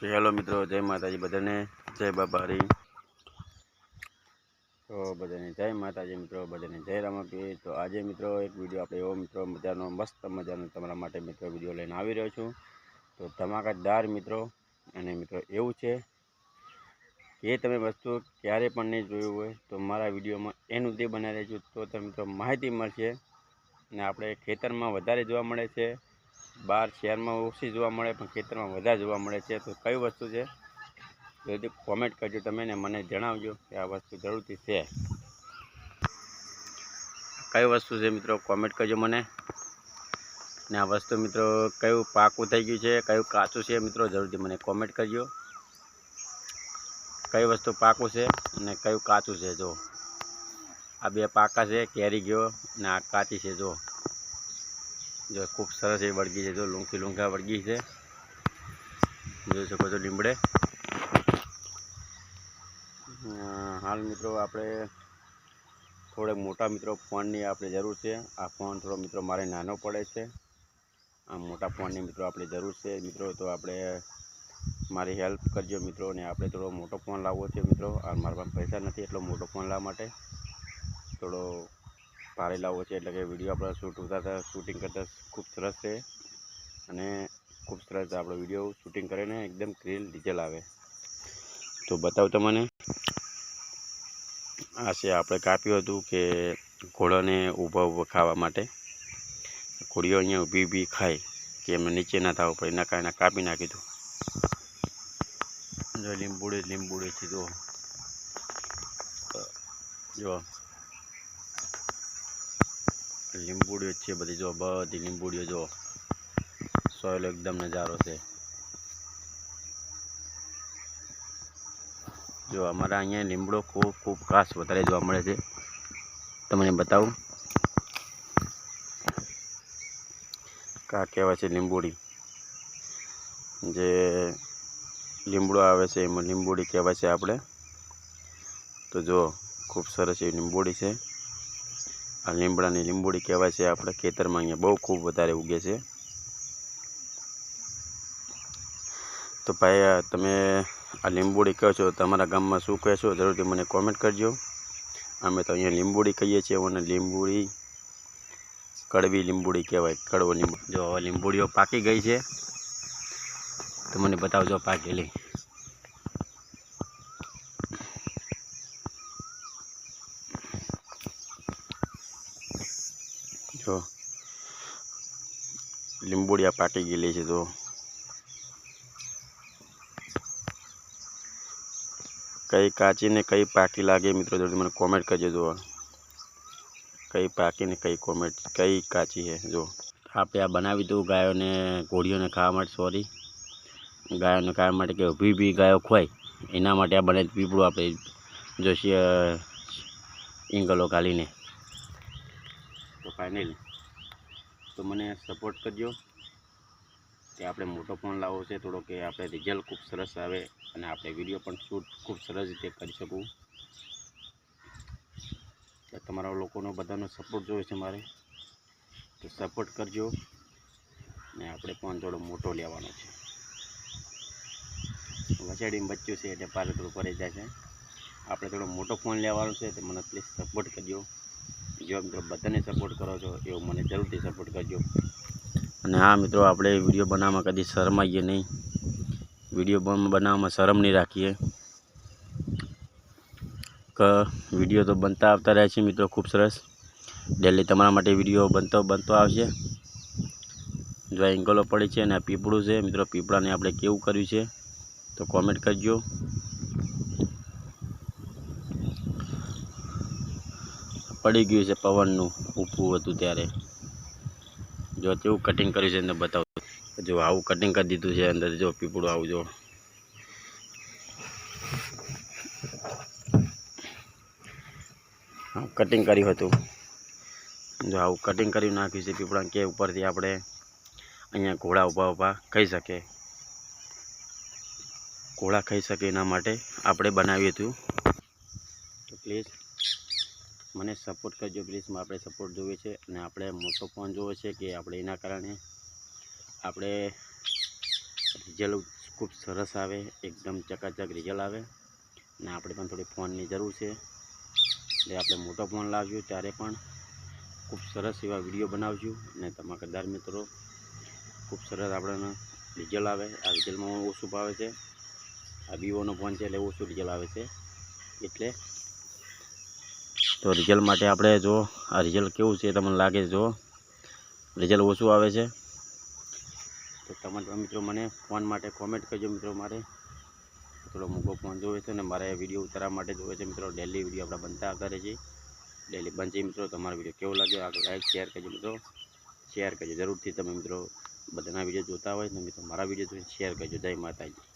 તો હેલો મિત્રો, જય માતાજી બધાને, જય બાબારી। તો બધાને જય માતાજી મિત્રો, બધાને જય રામાપીર। તો આજે મિત્રો એક વિડીયો આપણે એવો મિત્રો મજાનો મસ્ત મજાનો તમારા માટે મિત્રો વિડીયો લઈને આવી રહ્યો છું। તો ધમાકેદાર મિત્રો, અને મિત્રો એવું છે કે તમે વસ્તુ ક્યારે પણ નહીં જોયું હોય તો મારા વિડીયોમાં એનું તે બનાવી રહેજો, તો તમને મિત્રો માહિતી મળશે। અને આપણે ખેતરમાં વધારે જોવા મળે છે, બહાર શહેરમાં ઓછી જોવા મળે, પણ ખેતરમાં વધારે જોવા મળે છે। તો કઈ વસ્તુ છે જલ્દી કોમેન્ટ કરજો તમે ને મને જણાવજો કે આ વસ્તુ જરૂરથી છે કઈ વસ્તુ છે મિત્રો, કોમેન્ટ કરજો મને। ને આ વસ્તુ મિત્રો કયું પાકું થઈ ગયું છે, કયું કાચું છે મિત્રો જરૂરથી મને કોમેન્ટ કરજો। કઈ વસ્તુ પાકું છે અને કયું કાચું છે। જો આ બે પાકા છે, કેરી ગયો, ને આ કાચી છે। જો ખૂબ સરસ એ વળગી છે, જો લૂંખા વળગી છે, જોઈ શકો છો લીમડે। હાલ મિત્રો આપણે થોડેક મોટા મિત્રો ફોનની આપણે જરૂર છે। આ ફોન થોડો મિત્રો મારે નાનો પડે છે, આ મોટા ફોનની મિત્રો આપણે જરૂર છે મિત્રો। તો આપણે મારી હેલ્પ કરજો મિત્રો, ને આપણે થોડો મોટો ફોન લાવવો છે મિત્રો। આ મારા પાસે પૈસા નથી એટલો મોટો ફોન લાવવા માટે, થોડો ભારે લાવવો છે, એટલે કે વિડીયો આપણે શૂટિંગ કરતાં ખૂબ સરસ છે, અને ખૂબ સરસ આપણો વિડીયો શૂટિંગ કરીને એકદમ ક્લિયર ડિટેલ આવે। તો બતાવ તમને આ છે આપણે કાપ્યું હતું કે ઘોડાને ઊભા ખાવા માટે, ઘોડીઓ અહીંયા ઊભી ખાય કે એમને નીચે ના થવું પડે, એના કારણે કાપી નાખી હતું। જો લીંબુડી છે, જો લીંબુડીઓ છે બધી, જો બધી લીંબુડીઓ, જો સોયલો એકદમ નજારો છે। જો અમારા અહીંયા લીમડો ખૂબ ખાસ વધારે જોવા મળે છે, તમને બતાવું કા કહેવાય છે લીંબુડી, જે લીમડો આવે છે એમાં લીંબુડી કહેવાય છે આપણે। તો જો ખૂબ સરસ એવી લીંબુડી છે, આ લીમડાની લીંબુડી કહેવાય છે આપણે ખેતરમાં, અહીંયા બહુ ખૂબ વધારે ઉગે છે। તો ભાઈ તમે આ લીંબુડી કહો છો, તમારા ગામમાં શું કહે છો જરૂરથી મને કોમેન્ટ કરજો। અમે તો અહીંયા લીંબુડી કહીએ છીએ, અને લીંબુડી કડવી લીંબુડી કહેવાય, કડવો લીંબુ। જો હવે લીંબુડીઓ પાકી ગઈ છે, તો મને બતાવજો પાકેલી। જો લીંબુડિયા પાકી ગયેલી છે, તો કઈ કાચી ને કઈ પાકી લાગે મિત્રો જલ્દી મને કોમેન્ટ કરજો। જો કઈ પાકી ને કઈ કાચી છે। જો આપણે આ બનાવી દઉં ગાયોને ઘોડીઓને ખાવા માટે, સોરી ગાયોને ખાવા માટે કે ઊભી ગાયો ખોય એના માટે આ બનાવી પીપળું આપણે જોશીએ ઈંગલો ગાલીને। તો ફાઇનલી તો મને સપોર્ટ કરજો કે આપણે મોટો ફોન લાવવો છે થોડો, કે આપણે રિઝલ્ટ ખૂબ સરસ આવે અને આપણે વિડીયો પણ શૂટ ખૂબ સરસ રીતે કરી શકું। તો તમારા લોકોનો બધાનો સપોર્ટ જોઈએ છે મારે, તો સપોર્ટ કરજો। ને આપણે ફોન થોડો મોટો લેવાનો છે, વસાડીને બચ્ચું છે એટલે પારે થોડું પડી જાય છે, આપણે થોડો મોટો ફોન લેવાનો છે, તો મને પ્લીઝ સપોર્ટ કરજો। જો મિત્રો બધાને સપોર્ટ કરો છો એવો મને જરૂરથી સપોર્ટ કરજો। અને હા મિત્રો, આપણે વિડીયો બનાવવામાં કદી શરમાઈએ નહીં, વિડીયો બનાવવામાં શરમ નહીં રાખીએ, કે વિડીયો તો બનતા આવતા રહે છે મિત્રો ખૂબ સરસ, ડેલી તમારા માટે વિડીયો બનતો આવશે। જો આ એંગલો પડી છે અને આ પીપળું છે મિત્રો, પીપળાને આપણે કેવું કર્યું છે તો કોમેન્ટ કરજો। પડી ગયું છે પવનનું ઊભું હતું ત્યારે, જો કેવું કટિંગ કર્યું છે અંદર બતાવું। જો આવું કટિંગ કરી દીધું છે અંદર, જો પીપળું આવું જો કટિંગ કર્યું હતું, જો આવું કટિંગ કરી નાખ્યું છે પીપળા કે ઉપરથી આપણે અહીંયા ઘોડા ઊભા ખાઈ શકે, ઘોડા ખાઈ શકે એના માટે આપણે બનાવ્યું હતું। તો પ્લીઝ મને સપોર્ટ કરજો, પ્લીઝ આપણે સપોર્ટ જોઈએ છે, અને આપણે મોટો ફોન જોવે છે કે આપણે એના કારણે આપણે રિઝલ્ટ ખૂબ સરસ આવે, એકદમ ચકાચક રિઝલ્ટ આવે. ને આપણે પણ થોડી ફોનની જરૂર છે, એટલે આપણે મોટો ફોન લાવશું ત્યારે પણ ખૂબ સરસ એવા વિડીયો બનાવશું. અને ધમાકેદાર મિત્રો ખૂબ સરસ આપણને રિઝલ્ટ આવે. આ રિઝલ્ટમાં ઓછું ભાવે છે, આ વિવોનો ફોન છે એટલે ઓછું રિઝલ્ટ આવે છે. એટલે તો રિઝલ્ટ માટે આપણે જો આ રિઝલ્ટ કેવું છે તમને લાગે, જો રિઝલ્ટ ઓછું આવે છે તો તમારા મિત્રો મને ફોન માટે કોમેન્ટ કરજો. મિત્રો મારે થોડો મોટો ફોન જોવે છે ને મારે વિડીયો ઉતારવા માટે જોવે છે. મિત્રો ડેલી વિડીયો આપણે બનતા આવતા રહે છે, ડેલી બનશે. મિત્રો તમારો વિડીયો કેવો લાગ્યો આગળ લાઈક શેર કરજો. મિત્રો શેર કરજો જરૂરથી. તમે મિત્રો બધાના વિડીયો જોતા હોય તો મિત્રો મારા વિડીયો જોઈને શેર કરજો. જય માતાજી.